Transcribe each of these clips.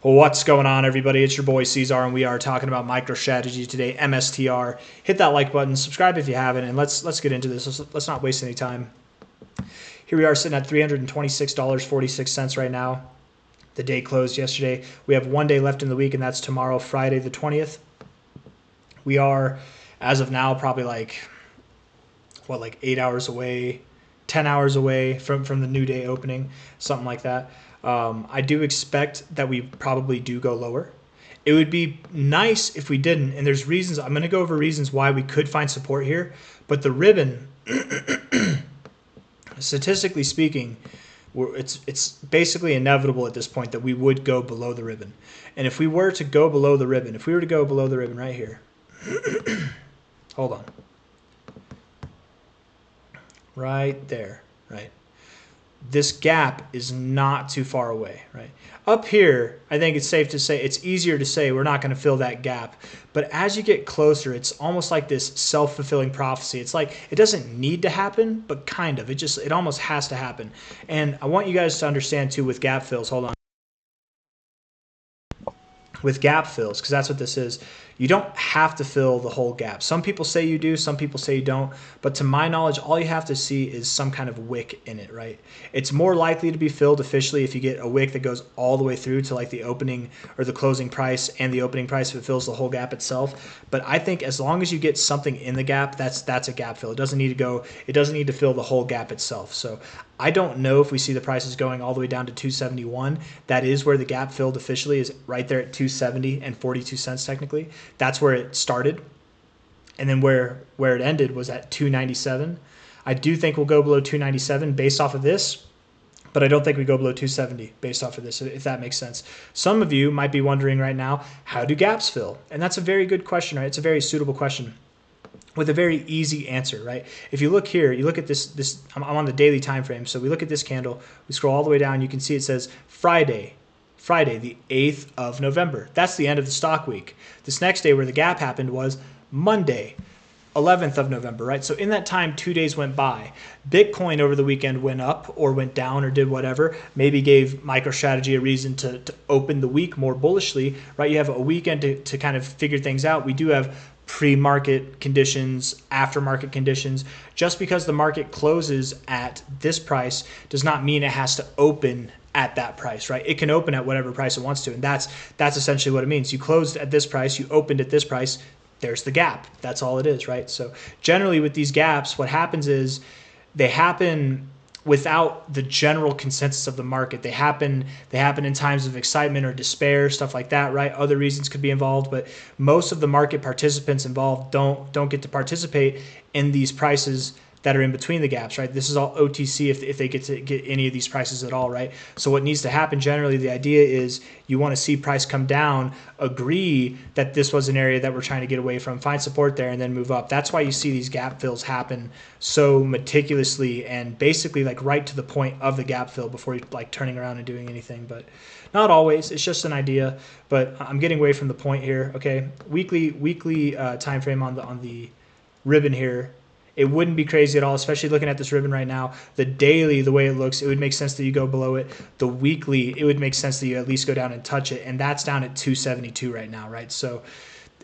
Well, what's going on, everybody? It's your boy C-Zar, and we are talking about MicroStrategy today, MSTR. Hit that like button, subscribe if you haven't, and let's get into this. Let's not waste any time. Here we are sitting at $326.46 right now. The day closed yesterday. We have 1 day left in the week, and that's tomorrow, Friday the 20th. We are, as of now, probably like 8 hours away, 10 hours away from the new day opening, something like that. I do expect that we probably do go lower. It would be nice if we didn't, and there's reasons. I'm going to go over reasons why we could find support here, but the ribbon, statistically speaking, it's basically inevitable at this point that we would go below the ribbon. And if we were to go below the ribbon, right here, hold on, right there, right? This gap is not too far away, right? Up here, I think it's safe to say, it's easier to say we're not going to fill that gap. But as you get closer, it's almost like this self-fulfilling prophecy. It's like it doesn't need to happen, but kind of. It almost has to happen. And I want you guys to understand too with gap fills, hold on. With gap fills, because that's what this is, you don't have to fill the whole gap. Some people say you do, some people say you don't, but to my knowledge, all you have to see is some kind of wick in it, right? It's more likely to be filled officially if you get a wick that goes all the way through to like the opening or the closing price and the opening price if it fills the whole gap itself. But I think as long as you get something in the gap, that's a gap fill. It doesn't need to fill the whole gap itself. So I don't know if we see the prices going all the way down to 271. That is where the gap filled officially, is right there at 270 and 42 cents technically. That's where it started. And then where it ended was at 297. I do think we'll go below 297 based off of this, but I don't think we go below 270 based off of this, if that makes sense. Some of you might be wondering right now, how do gaps fill? And that's a very good question, right? It's a very suitable question with a very easy answer, right? If you look here, you look at this I'm on the daily time frame, so we look at this candle, we scroll all the way down, you can see it says Friday, the 8th of November. That's the end of the stock week. This next day where the gap happened was Monday, 11th of November, right? So in that time, 2 days went by. Bitcoin over the weekend went up or went down or did whatever, maybe gave MicroStrategy a reason to open the week more bullishly, right? You have a weekend to kind of figure things out. We do have pre-market conditions, after-market conditions. Just because the market closes at this price does not mean it has to open at that price, right? It can open at whatever price it wants to, and that's essentially what it means. You closed at this price, you opened at this price, there's the gap. That's all it is, right? So generally with these gaps, what happens is they happen without the general consensus of the market. They happen in times of excitement or despair, stuff like that, right? Other reasons could be involved, but most of the market participants involved don't get to participate in these prices that are in between the gaps, right? This is all OTC if they get to get any of these prices at all, right? So what needs to happen generally, the idea is you want to see price come down, agree that this was an area that we're trying to get away from, find support there, and then move up. That's why you see these gap fills happen so meticulously and basically like right to the point of the gap fill before you like turning around and doing anything. But not always. It's just an idea. But I'm getting away from the point here. Okay, weekly time frame on the ribbon here. It wouldn't be crazy at all, especially looking at this ribbon right now. The daily, the way it looks, it would make sense that you go below it. The weekly, it would make sense that you at least go down and touch it, and that's down at 272 right now, right? So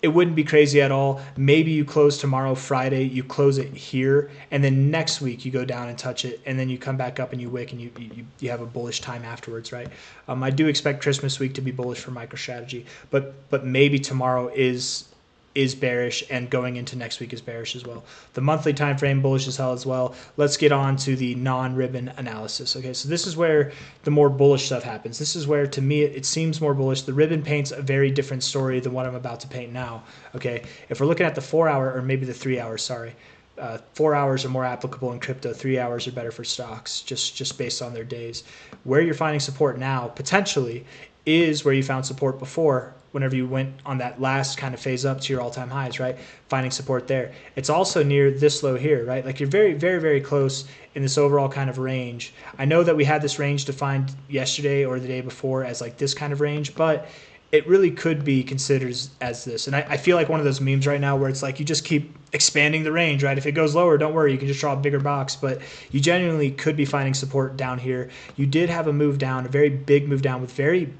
it wouldn't be crazy at all. Maybe you close tomorrow, Friday, you close it here, and then next week you go down and touch it, and then you come back up and you wick, and you have a bullish time afterwards, right? I do expect Christmas week to be bullish for MicroStrategy, but maybe tomorrow is bearish, and going into next week is bearish as well. The monthly time frame bullish as hell as well. Let's get on to the non-ribbon analysis. Okay, so this is where the more bullish stuff happens. This is where, to me, it seems more bullish. The ribbon paints a very different story than what I'm about to paint now. Okay, if we're looking at the 4 hour, or maybe the 3 hours, sorry. 4 hours are more applicable in crypto. 3 hours are better for stocks, just based on their days. Where you're finding support now, potentially, is where you found support before, whenever you went on that last kind of phase up to your all-time highs, right? Finding support there. It's also near this low here, right? Like you're very, very, very close in this overall kind of range. I know that we had this range defined yesterday or the day before as like this kind of range, but it really could be considered as this. And I feel like one of those memes right now where it's like you just keep expanding the range, right? If it goes lower, don't worry, you can just draw a bigger box. But you genuinely could be finding support down here. You did have a move down, a very big move down with very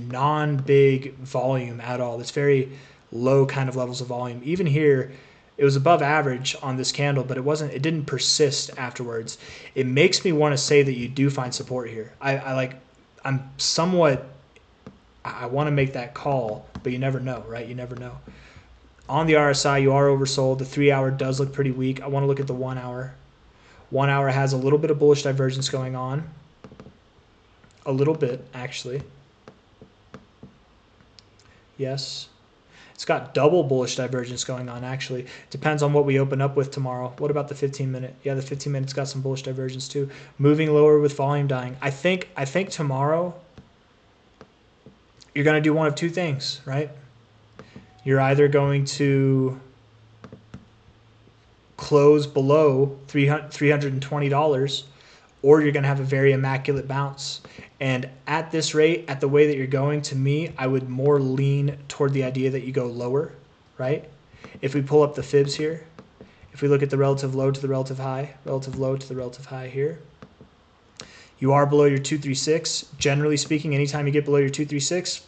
non-big volume at all. It's very low kind of levels of volume. Even here, it was above average on this candle, but it didn't persist afterwards. It makes me want to say that you do find support here. I want to make that call, but you never know, right? You never know. On the RSI, you are oversold. The 3 hour does look pretty weak. I want to look at the 1 hour. 1 hour has a little bit of bullish divergence going on. A little bit, actually. Yes. It's got double bullish divergence going on, actually. Depends on what we open up with tomorrow. What about the 15-minute? Yeah, the 15-minute's got some bullish divergence too. Moving lower with volume dying. I think tomorrow you're going to do one of two things, right? You're either going to close below $320, or you're going to have a very immaculate bounce. And at this rate, at the way that you're going, to me, I would more lean toward the idea that you go lower, right? If we pull up the fibs here, if we look at the relative low to the relative high, relative low to the relative high here, you are below your 236. Generally speaking, anytime you get below your 236,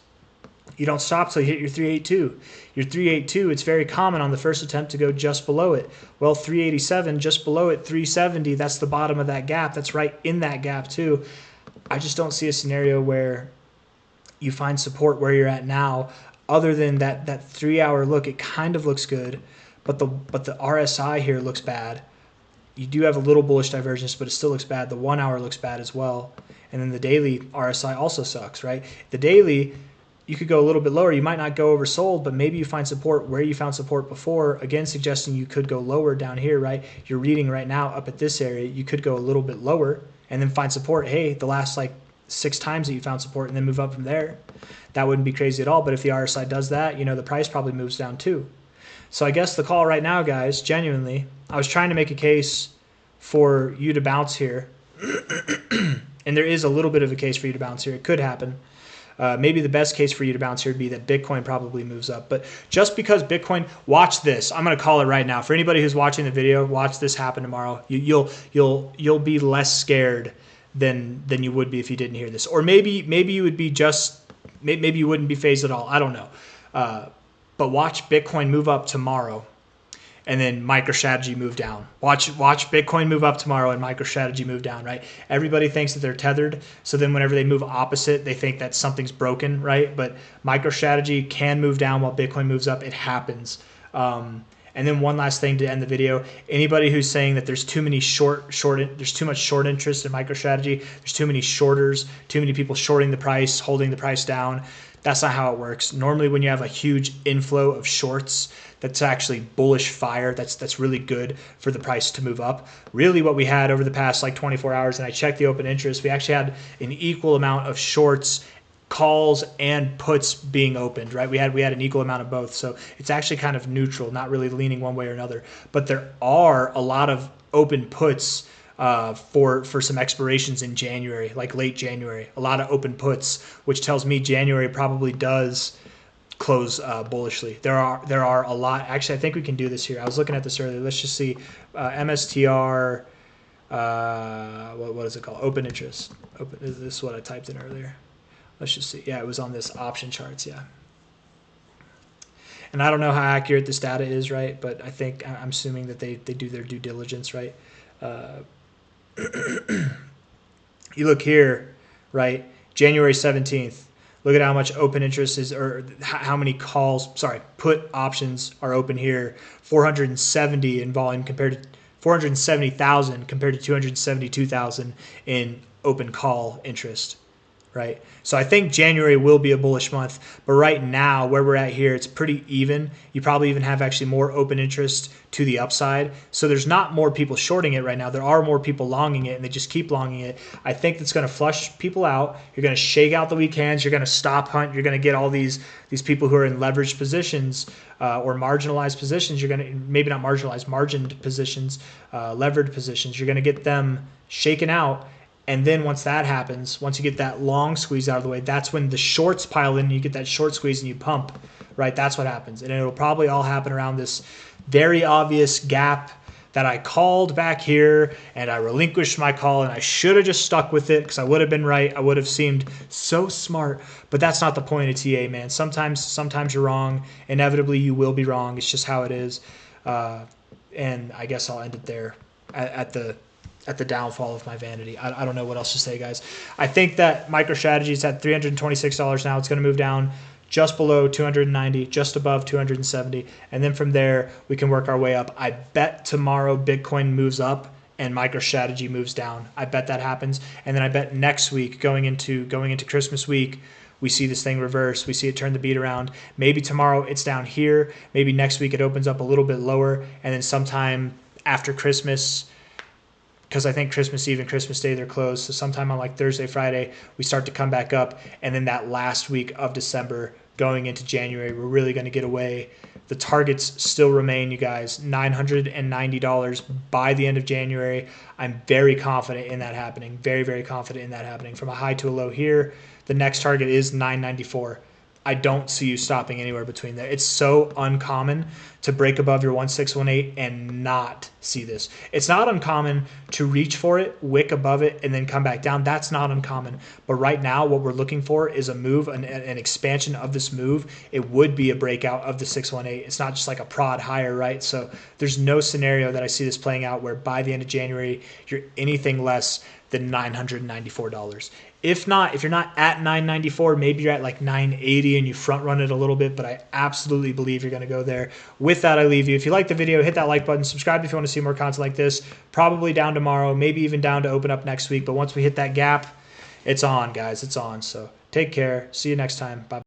you don't stop till you hit your 382. Your 382, it's very common on the first attempt to go just below it. Well, 387, just below it, 370, that's the bottom of that gap. That's right in that gap too. I just don't see a scenario where you find support where you're at now, other than that 3 hour look. It kind of looks good, but the RSI here looks bad. You do have a little bullish divergence, but it still looks bad. The 1 hour looks bad as well. And then the daily RSI also sucks, right? The daily, you could go a little bit lower. You might not go oversold, but maybe you find support where you found support before, again suggesting you could go lower down here, right? You're reading right now up at this area. You could go a little bit lower and then find support. Hey, the last like 6 times that you found support, and then move up from there. That wouldn't be crazy at all. But if the RSI does that, the price probably moves down too. So I guess the call right now, guys, genuinely, I was trying to make a case for you to bounce here. And there is a little bit of a case for you to bounce here. It could happen. Maybe the best case for you to bounce here would be that Bitcoin probably moves up. But just because Bitcoin, watch this. I'm going to call it right now. For anybody who's watching the video, watch this happen tomorrow. You'll be less scared than you would be if you didn't hear this. Or maybe you would be maybe you wouldn't be phased at all. I don't know. But watch Bitcoin move up tomorrow, and then MicroStrategy move down. Watch Bitcoin move up tomorrow and MicroStrategy move down, right? Everybody thinks that they're tethered, so then whenever they move opposite, they think that something's broken, right? But MicroStrategy can move down while Bitcoin moves up. It happens. And then one last thing to end the video: anybody who's saying that there's too many there's too much short interest in MicroStrategy, there's too many shorters, too many people shorting the price, holding the price down. That's not how it works. Normally, when you have a huge inflow of shorts, that's actually bullish fire. That's really good for the price to move up. Really, what we had over the past like 24 hours, and I checked the open interest, we actually had an equal amount of shorts, calls, and puts being opened, right? We had an equal amount of both. So it's actually kind of neutral, not really leaning one way or another. But there are a lot of open puts for some expirations in January, like late January. A lot of open puts, which tells me January probably does close bullishly. There are a lot. Actually, I think we can do this here. I was looking at this earlier. Let's just see MSTR. What is it called? Open interest. This is what I typed in earlier. Let's just see. Yeah, it was on this option charts. Yeah. And I don't know how accurate this data is, right? But I'm assuming that they do their due diligence, right? You look here, right? January 17th. Look at how much open interest is, or how many put options are open here. 470 in volume compared to 470,000 compared to 272,000 in open call interest, right? So I think January will be a bullish month, but right now where we're at here, it's pretty even. You probably even have actually more open interest to the upside. So there's not more people shorting it right now. There are more people longing it, and they just keep longing it. I think that's going to flush people out. You're going to shake out the weak hands. You're going to stop hunt. You're going to get all these people who are in leveraged positions or marginalized positions. You're going to, maybe not marginalized, margined positions, levered positions. You're going to get them shaken out. And then once that happens, once you get that long squeeze out of the way, that's when the shorts pile in and you get that short squeeze and you pump, right? That's what happens. And it'll probably all happen around this very obvious gap that I called back here and I relinquished my call, and I should have just stuck with it because I would have been right. I would have seemed so smart, but that's not the point of TA, man. Sometimes you're wrong. Inevitably, you will be wrong. It's just how it is. And I guess I'll end it there at the downfall of my vanity. I don't know what else to say, guys. I think that MicroStrategy is at $326 now. It's going to move down just below 290, just above 270, and then from there we can work our way up. I bet tomorrow Bitcoin moves up and MicroStrategy moves down. I bet that happens, and then I bet next week, going into Christmas week, we see this thing reverse. We see it turn the beat around. Maybe tomorrow it's down here. Maybe next week it opens up a little bit lower, and then sometime after Christmas, because I think Christmas Eve and Christmas Day, they're closed. So sometime on like Thursday, Friday, we start to come back up. And then that last week of December going into January, we're really going to get away. The targets still remain, you guys, $990 by the end of January. I'm very confident in that happening. Very, very confident in that happening. From a high to a low here, the next target is $994. I don't see you stopping anywhere between there. It's so uncommon to break above your 1618 and not see this. It's not uncommon to reach for it, wick above it, and then come back down. That's not uncommon. But right now, what we're looking for is a move, an expansion of this move. It would be a breakout of the 618. It's not just like a prod higher, right? So there's no scenario that I see this playing out where by the end of January, you're anything less than $994. If not, if you're not at 994, maybe you're at like 980 and you front run it a little bit, but I absolutely believe you're going to go there. With that, I leave you. If you like the video, hit that like button, subscribe if you want to see more content like this, probably down tomorrow, maybe even down to open up next week. But once we hit that gap, it's on, guys. It's on. So take care. See you next time. Bye.